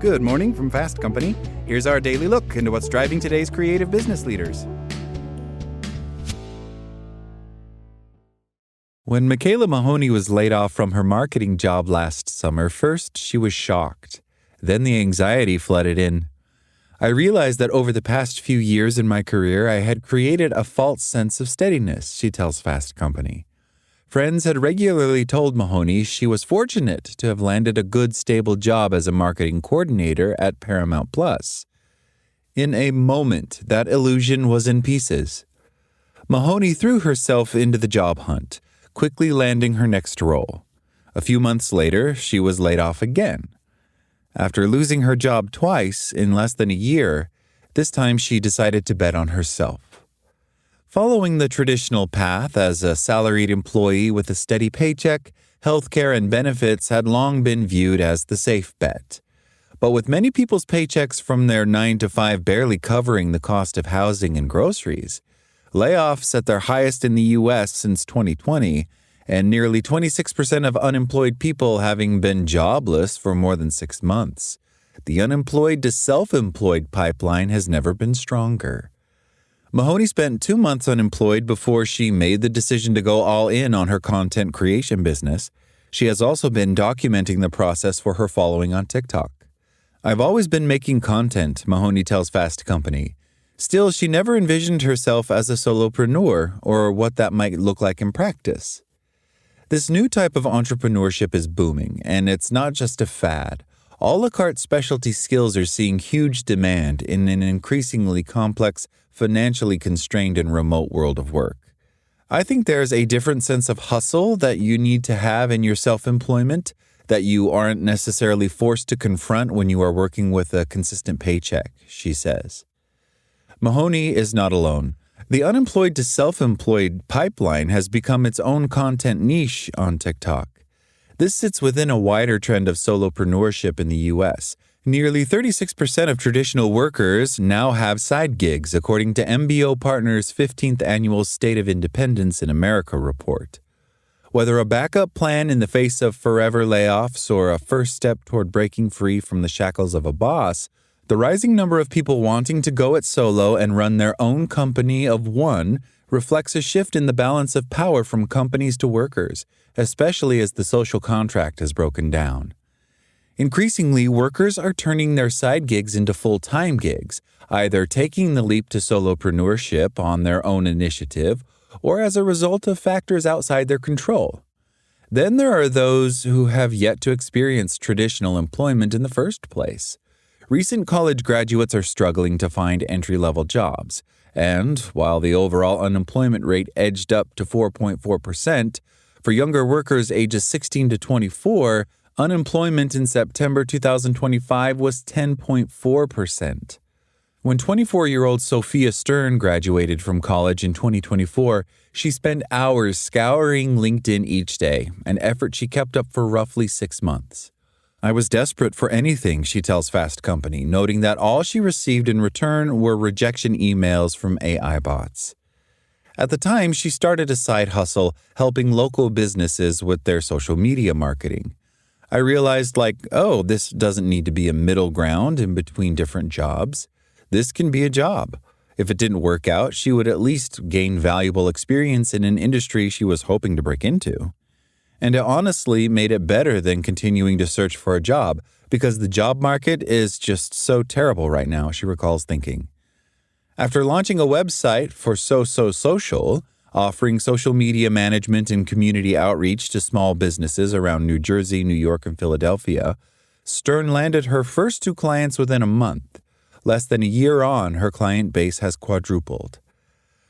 Good morning from Fast Company. Here's our daily look into what's driving today's creative business leaders. When Michaela Mahoney was laid off from her marketing job last summer, first she was shocked. Then the anxiety flooded in. I realized that over the past few years in my career, I had created a false sense of steadiness, she tells Fast Company. Friends had regularly told Mahoney she was fortunate to have landed a good, stable job as a marketing coordinator at Paramount Plus. In a moment, that illusion was in pieces. Mahoney threw herself into the job hunt, quickly landing her next role. A few months later, she was laid off again. After losing her job twice in less than a year, this time she decided to bet on herself. Following the traditional path as a salaried employee with a steady paycheck, healthcare and benefits had long been viewed as the safe bet. But with many people's paychecks from their 9-to-5 barely covering the cost of housing and groceries, layoffs at their highest in the U.S. since 2020, and nearly 26% of unemployed people having been jobless for more than 6 months, the unemployed to self-employed pipeline has never been stronger. Mahoney spent 2 months unemployed before she made the decision to go all in on her content creation business. She has also been documenting the process for her following on TikTok. I've always been making content, Mahoney tells Fast Company. Still, she never envisioned herself as a solopreneur or what that might look like in practice. This new type of entrepreneurship is booming, and it's not just a fad. A la carte specialty skills are seeing huge demand in an increasingly complex, financially constrained and remote world of work. I think there's a different sense of hustle that you need to have in your self-employment that you aren't necessarily forced to confront when you are working with a consistent paycheck, she says. Mahoney is not alone. The unemployed to self-employed pipeline has become its own content niche on TikTok. This sits within a wider trend of solopreneurship in the U.S. Nearly 36% of traditional workers now have side gigs, according to MBO Partners' 15th Annual State of Independence in America report. Whether a backup plan in the face of forever layoffs or a first step toward breaking free from the shackles of a boss, the rising number of people wanting to go it solo and run their own company of one reflects a shift in the balance of power from companies to workers, especially as the social contract has broken down. Increasingly, workers are turning their side gigs into full-time gigs, either taking the leap to solopreneurship on their own initiative or as a result of factors outside their control. Then there are those who have yet to experience traditional employment in the first place. Recent college graduates are struggling to find entry-level jobs, and while the overall unemployment rate edged up to 4.4%, for younger workers ages 16 to 24, unemployment in September 2025 was 10.4%. When 24-year-old Sophia Stern graduated from college in 2024, she spent hours scouring LinkedIn each day, an effort she kept up for roughly 6 months. I was desperate for anything, she tells Fast Company, noting that all she received in return were rejection emails from AI bots. At the time, she started a side hustle helping local businesses with their social media marketing. I realized, this doesn't need to be a middle ground in between different jobs. This can be a job. If it didn't work out, she would at least gain valuable experience in an industry she was hoping to break into. And it honestly made it better than continuing to search for a job, because the job market is just so terrible right now, she recalls thinking. After launching a website for Social, offering social media management and community outreach to small businesses around New Jersey, New York, and Philadelphia, Stern landed her first 2 clients within a month. Less than a year on, her client base has quadrupled.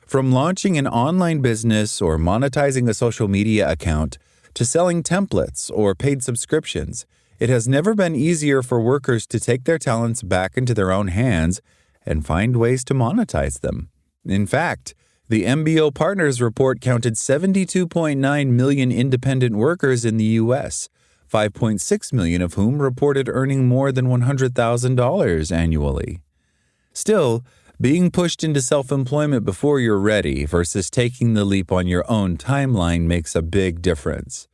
From launching an online business or monetizing a social media account to selling templates or paid subscriptions, it has never been easier for workers to take their talents back into their own hands and find ways to monetize them. In fact, the MBO Partners report counted 72.9 million independent workers in the U.S., 5.6 million of whom reported earning more than $100,000 annually. Still, being pushed into self-employment before you're ready versus taking the leap on your own timeline makes a big difference.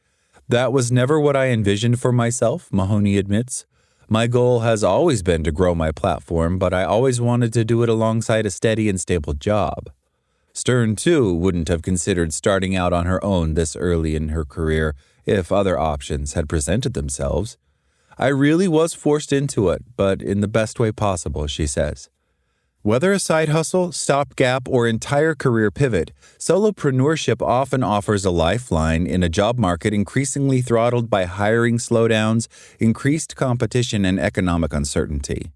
That was never what I envisioned for myself, Mahoney admits. My goal has always been to grow my platform, but I always wanted to do it alongside a steady and stable job. Stern, too, wouldn't have considered starting out on her own this early in her career if other options had presented themselves. I really was forced into it, but in the best way possible, she says. Whether a side hustle, stopgap, or entire career pivot, solopreneurship often offers a lifeline in a job market increasingly throttled by hiring slowdowns, increased competition, and economic uncertainty.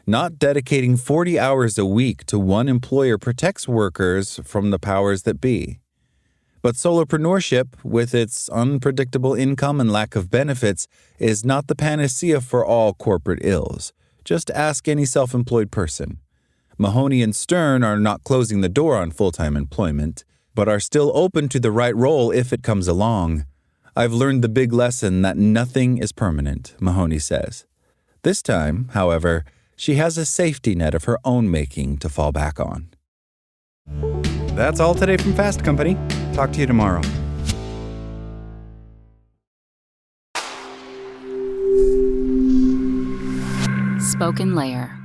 Not dedicating 40 hours a week to one employer protects workers from the powers that be. But solopreneurship, with its unpredictable income and lack of benefits, is not the panacea for all corporate ills. Just ask any self-employed person. Mahoney and Stern are not closing the door on full-time employment, but are still open to the right role if it comes along. I've learned the big lesson that nothing is permanent, Mahoney says. This time, however, she has a safety net of her own making to fall back on. That's all today from Fast Company. Talk to you tomorrow. Spoken Layer.